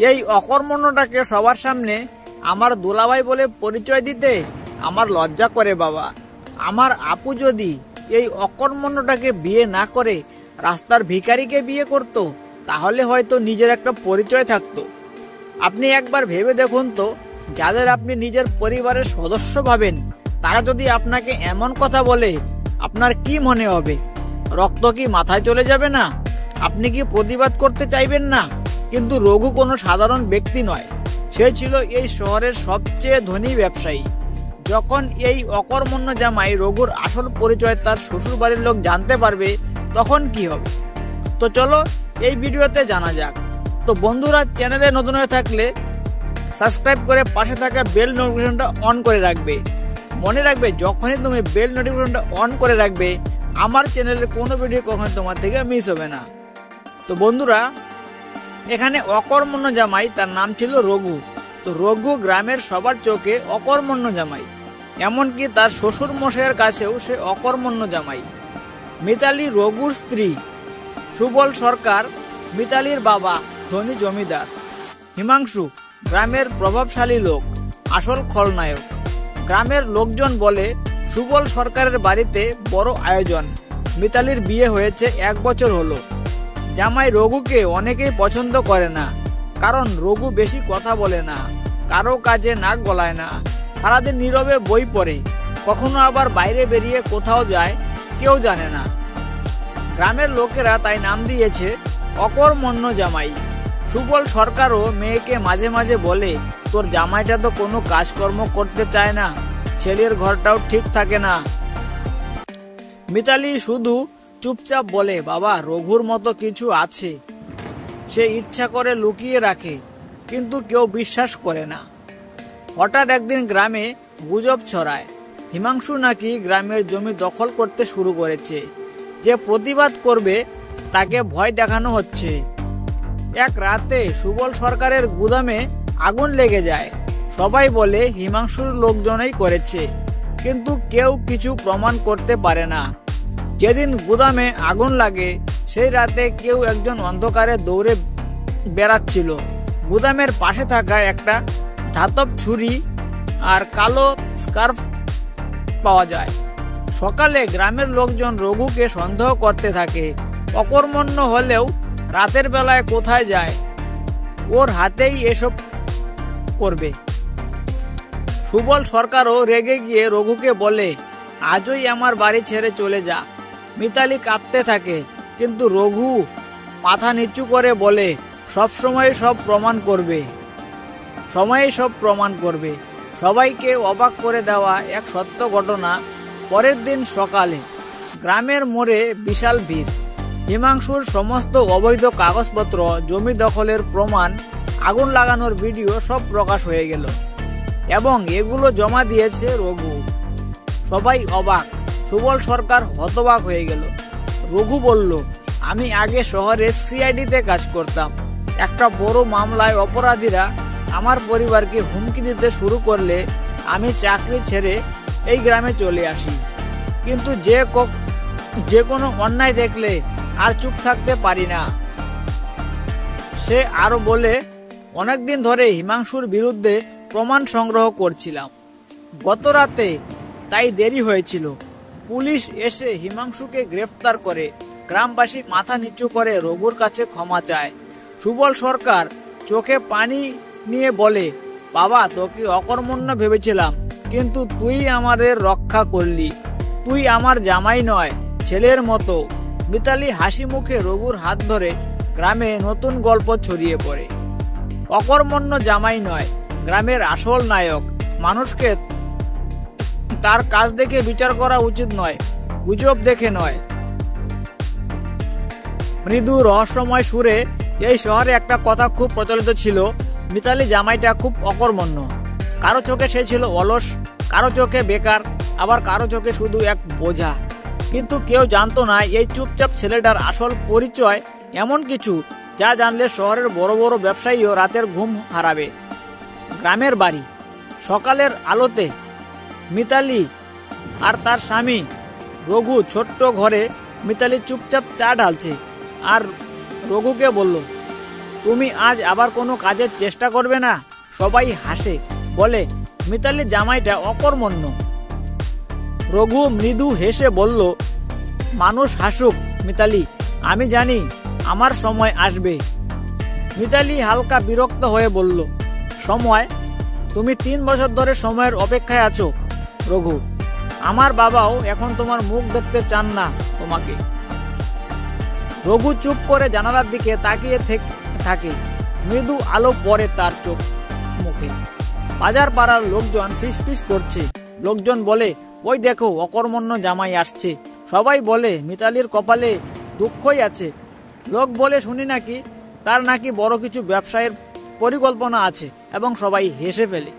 এই অকর্মণ্যটাকে সবার সামনে আমার দুলাভাই বলে পরিচয় দিতে আমার লজ্জা করে বাবা। আমার আপু যদি এই অকর্মণ্যটাকে বিয়ে না করে রাস্তার ভিখারিকে বিয়ে করত, তাহলে হয়তো নিজের একটা পরিচয় থাকতো। আপনি একবার ভেবে দেখুন তো, যাদের আপনি নিজের পরিবারের সদস্য ভাবেন, তারা যদি আপনাকে এমন কথা বলে, আপনার কি মনে হবে? রক্ত কি মাথায় চলে যাবে না? আপনি কি প্রতিবাদ করতে চাইবেন না? কিন্তু রঘু কোনো সাধারণ ব্যক্তি নয়, সে ছিল এই শহরের সবচেয়ে ধনী ব্যবসায়ী। যখন এই অকর্মণ্য জামাই রঘুর আসল পরিচয় তার শ্বশুর বাড়ির লোক জানতে পারবে, তখন কি হবে? তো চলো এই ভিডিওতে জানা যাক। তো বন্ধুরা, চ্যানেলে নতুন হয়ে থাকলে সাবস্ক্রাইব করে পাশে থাকা বেল নোটিফিকেশনটা অন করে রাখবে। মনে রাখবে, যখনই তুমি বেল নোটিফিকেশনটা অন করে রাখবে, আমার চ্যানেলের কোনো ভিডিও কখনো তোমার থেকে মিস হবে না। তো বন্ধুরা, এখানে অকর্মণ্য জামাই, তার নাম ছিল রঘু। তো রঘু গ্রামের সবার চোখে অকর্মণ্য জামাই, এমনকি তার শ্বশুর মশাইয়ের কাছেও সে অকর্মণ্য জামাই। মিতালি রঘুর স্ত্রী। সুবল সরকার মিতালির বাবা, ধনী জমিদার। হিমাংশু গ্রামের প্রভাবশালী লোক, আসল খলনায়ক। গ্রামের লোকজন বলে সুবল সরকারের বাড়িতে বড় আয়োজন। মিতালির বিয়ে হয়েছে 1 বছর হলো। জামাই রঘুকে অনেকেই পছন্দ করে না, কারণ রঘু বেশি কথা বলে না, কারো কাজে নাক গলায় না, সারাদিন নীরবে বই পড়ে, কখনো আবার বাইরে বেরিয়ে কোথাও যায় কেউ জানে না। গ্রামের লোকেরা তাই নাম দিয়েছে অকর্মণ্য জামাই। সুবল সরকারও মেয়েকে মাঝে মাঝে বলে, তোর জামাইটা তো কোনো কাজকর্ম করতে চায় না, ছেলের ঘরটাও ঠিক থাকে না। মিতালি শুধু চুপচাপ বলে, বাবা, রঘুর মতো কিছু আছে, সে ইচ্ছা করে লুকিয়ে রাখে, কিন্তু কেউ বিশ্বাস করে না। হঠাৎ একদিন গ্রামে গুজব ছড়ায়, হিমাংশু নাকি গ্রামের জমি দখল করতে শুরু করেছে। যে প্রতিবাদ করবে তাকে ভয় দেখানো হচ্ছে। এক রাতে সুবল সরকারের গুদামে আগুন লেগে যায়। সবাই বলে হিমাংশুর লোকজনই করেছে, কিন্তু কেউ কিছু প্রমাণ করতে পারে না। যেদিন গুদামে আগুন লাগে, সেই রাতে কেউ একজন অন্ধকারে দৌড়ে বেড়াচ্ছিল। গুদামের পাশে থাকা একটা ধাতব ছুরি আর কালো স্কার্ফ পাওয়া যায়। সকালে গ্রামের লোকজন রঘুকে সন্দেহ করতে থাকে। অকর্মণ্য হলেও রাতের বেলায় কোথায় যায়? ওর হাতেই এসব করবে। সুবল সরকারও রেগে গিয়ে রঘুকে বলে, আজই আমার বাড়ি ছেড়ে চলে যা। মিতালি কাঁদতে থাকে, কিন্তু রঘু মাথা নিচু করে বলে, সবসময় সব প্রমাণ করবে, সময়ে সব প্রমাণ করবে। সবাইকে অবাক করে দেওয়া এক সত্য ঘটনা। পরের দিন সকালে গ্রামের মোড়ে বিশাল ভিড়। হিমাংশুর সমস্ত অবৈধ কাগজপত্র, জমি দখলের প্রমাণ, আগুন লাগানোর ভিডিও সব প্রকাশ হয়ে গেল এবং এগুলো জমা দিয়েছে রঘু। সবাই অবাক। সুবল সরকার হতবাক হয়ে গেল। রঘু বলল, আমি আগে শহরে সিআইডিতে কাজ করতাম। একটা বড় মামলায় অপরাধীরা আমার পরিবারকে হুমকি দিতে শুরু করলে আমি চাকরি ছেড়ে এই গ্রামে চলে আসি। কিন্তু যে কোনো অন্যায় দেখলে আর চুপ থাকতে পারি না। সে আরো বলে, অনেকদিন ধরে হিমাংশুর বিরুদ্ধে প্রমাণ সংগ্রহ করছিলাম। গত রাতে তাই দেরি হয়েছিল। পুলিশ এসে হিমাংশুকে গ্রেফতার করে। গ্রামবাসী মাথা নিচু করে রঘুর কাছে ক্ষমা চায়। সুবল সরকার চোখে পানি নিয়ে বলে, বাবা, তোকে অকর্মণ্য ভেবেছিলাম, কিন্তু তুই আমাদের রক্ষা করলি। তুই আমার জামাই নয়, ছেলের মতো। মিতালি হাসি মুখে রঘুর হাত ধরে গ্রামে নতুন গল্প ছড়িয়ে পড়ে। অকর্মণ্য জামাই নয়, গ্রামের আসল নায়ক। মানুষকে তার কাজ দেখে বিচার করা উচিত নয়, গুজব দেখে নয়। মৃদু রহস্যময় সুরে এই শহরে একটা কথা খুব প্রচলিত ছিল, মিতালি জামাইটা খুব অকর্মণ্য। কারো চোখে সে ছিল অলস, কারো চোখে বেকার, আবার কারো চোখে শুধু এক বোঝা। কিন্তু কেউ জানতো না এই চুপচাপ ছেলেটার আসল পরিচয় এমন কিছু যা জানলে শহরের বড় বড় ব্যবসায়ীও রাতের ঘুম হারাবে। গ্রামের বাড়ি। সকালের আলোতে মিতালি আর তার স্বামী রঘু ছোট্ট ঘরে। মিতালি চুপচাপ চা ঢালছে আর রঘুকে বলল, তুমি আজ আবার কোনো কাজের চেষ্টা করবে না? সবাই হাসে, বলে মিতালির জামাইটা অকর্মণ্য। রঘু মৃদু হেসে বলল, মানুষ হাসুক মিতালি, আমি জানি আমার সময় আসবে। মিতালি হালকা বিরক্ত হয়ে বলল, সময়? তুমি 3 বছর ধরে সময়ের অপেক্ষায় আছো রঘু। আমার বাবাও এখন তোমার মুখ দেখতে চান না তোমাকে। রঘু চুপ করে জানালার দিকে তাকিয়ে থাকে। মৃদু আলো পড়ে তার চোখ মুখে। বাজার পাড়ার লোকজন ফিসফিস করছে। লোকজন বলে, ওই দেখো অকর্মণ্য জামাই আসছে। সবাই বলে মিতালির কপালে দুঃখই আছে। লোক বলে শুনি নাকি তার নাকি বড় কিছু ব্যবসায়ের পরিকল্পনা আছে, এবং সবাই হেসে ফেলে।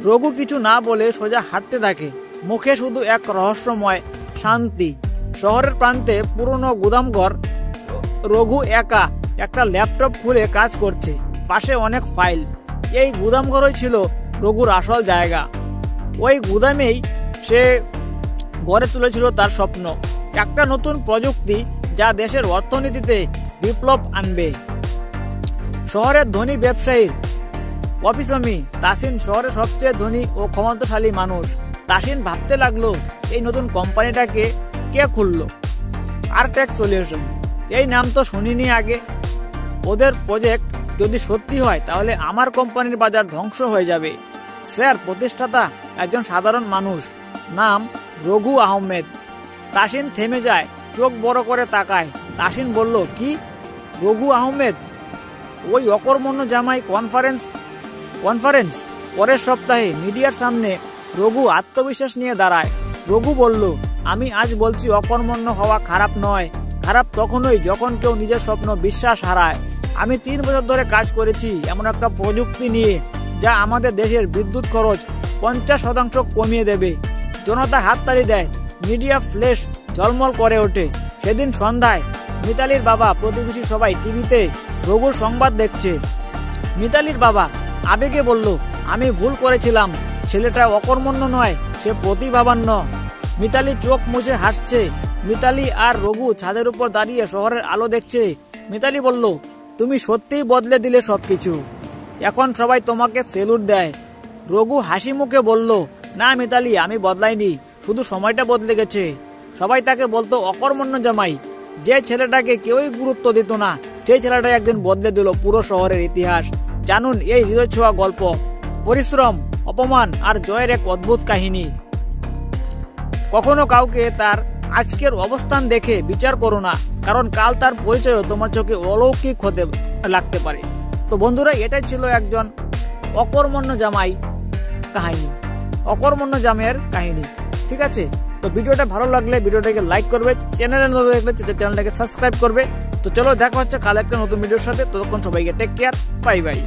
রঘু কিছু না বলে সোজা হাঁটতে থাকে। মুখে শুধু এক রহস্যময় শান্তি। শহরের প্রান্তে পুরনো গুদামঘর। রঘু একা একটা ল্যাপটপ খুলে কাজ করছে, পাশে অনেক ফাইল। এই গুদামঘরই ছিল রঘুর আসল জায়গা। ওই গুদামেই সে গড়ে তুলেছিল তার স্বপ্ন, একটা নতুন প্রযুক্তি যা দেশের অর্থনীতিতে বিপ্লব আনবে। শহরের ধনী ব্যবসায়ীর অফিসমি তাসিন শহরের সবচেয়ে ধনী ও ক্ষমতাশালী মানুষ। তাসিন ভাবতে লাগলো, এই নতুন কোম্পানিটাকে কে খুললো? আরটেক সলিউশন। এই নাম তো শুনিনি আগে। ওদের প্রজেক্ট যদি সত্যি হয় তাহলে আমার কোম্পানির বাজার ধ্বংস হয়ে যাবে। স্যার, প্রতিষ্ঠাতা একজন সাধারণ মানুষ, নাম রঘু আহমেদ। তাসিন থেমে যায়, চোখ বড় করে তাকায়। তাসিন বলল, কি? রঘু আহমেদ? ওই অকর্মণ্য জামাই? কনফারেন্স পরের সপ্তাহে মিডিয়ার সামনে রঘু আত্মবিশ্বাস নিয়ে দাঁড়ায়। রঘু বলল, আমি আজ বলছি অকর্মণ্য হওয়া খারাপ নয়। খারাপ তখনই যখন কেউ নিজের স্বপ্ন বিশ্বাস হারায়। আমি 3 বছর ধরে কাজ করেছি এমন একটা প্রযুক্তি নিয়ে যা আমাদের দেশের বিদ্যুৎ খরচ 50% কমিয়ে দেবে। জনতা হাততালি দেয়, মিডিয়া ফ্ল্যাশ ঝলমল করে ওঠে। সেদিন সন্ধ্যায় মিতালির বাবা, প্রতিবেশী সবাই টিভিতে রঘুর সংবাদ দেখছে। মিতালির বাবা আবেগে বলল, আমি ভুল করেছিলাম, ছেলেটা অকর্মণ্য নয়, সে প্রতিভাবান। মিতালি চোখ মুছে হাসছে। মিতালি আর রঘু ছাদের উপর দাঁড়িয়ে শহরের আলো দেখছে। মিতালি বলল, তুমি সত্যিই বদলে দিলে সবকিছু। এখন সবাই তোমাকে সেলুট দেয়। রঘু হাসি মুখে বলল, না মিতালি, আমি বদলাইনি, শুধু সময়টা বদলে গেছে। সবাই তাকে বলতো অকর্মণ্য জামাই। যে ছেলেটাকে কেউই গুরুত্ব দিত না, সেই ছেলেটা একদিন বদলে দিল পুরো শহরের ইতিহাস। জানুন এই হৃদয় ছোঁয়া গল্প, পরিশ্রম, অপমান আর জয়ের এক অদ্ভুত কাহিনী। কখনো কাউকে তার আজকের অবস্থান দেখে বিচার করো না, কারণ কাল তার পরিচয় তোমার চোখে অলৌকিক হতে লাগতে পারে। তো বন্ধুরা, এটাই ছিল একজন অকর্মণ্য জামাই কাহিনী, অকর্মণ্য জামাইয়ের কাহিনী। ঠিক আছে, তো ভিডিওটা ভালো লাগলে ভিডিওটাকে লাইক করবে, চ্যানেলে নতুন দেখলে চ্যানেলটাকে সাবস্ক্রাইব করবে। তো চলো, দেখা হচ্ছে কাল একটা নতুন ভিডিওর সাথে। ততক্ষণ সবাইকে টেক কেয়ার, বাই বাই।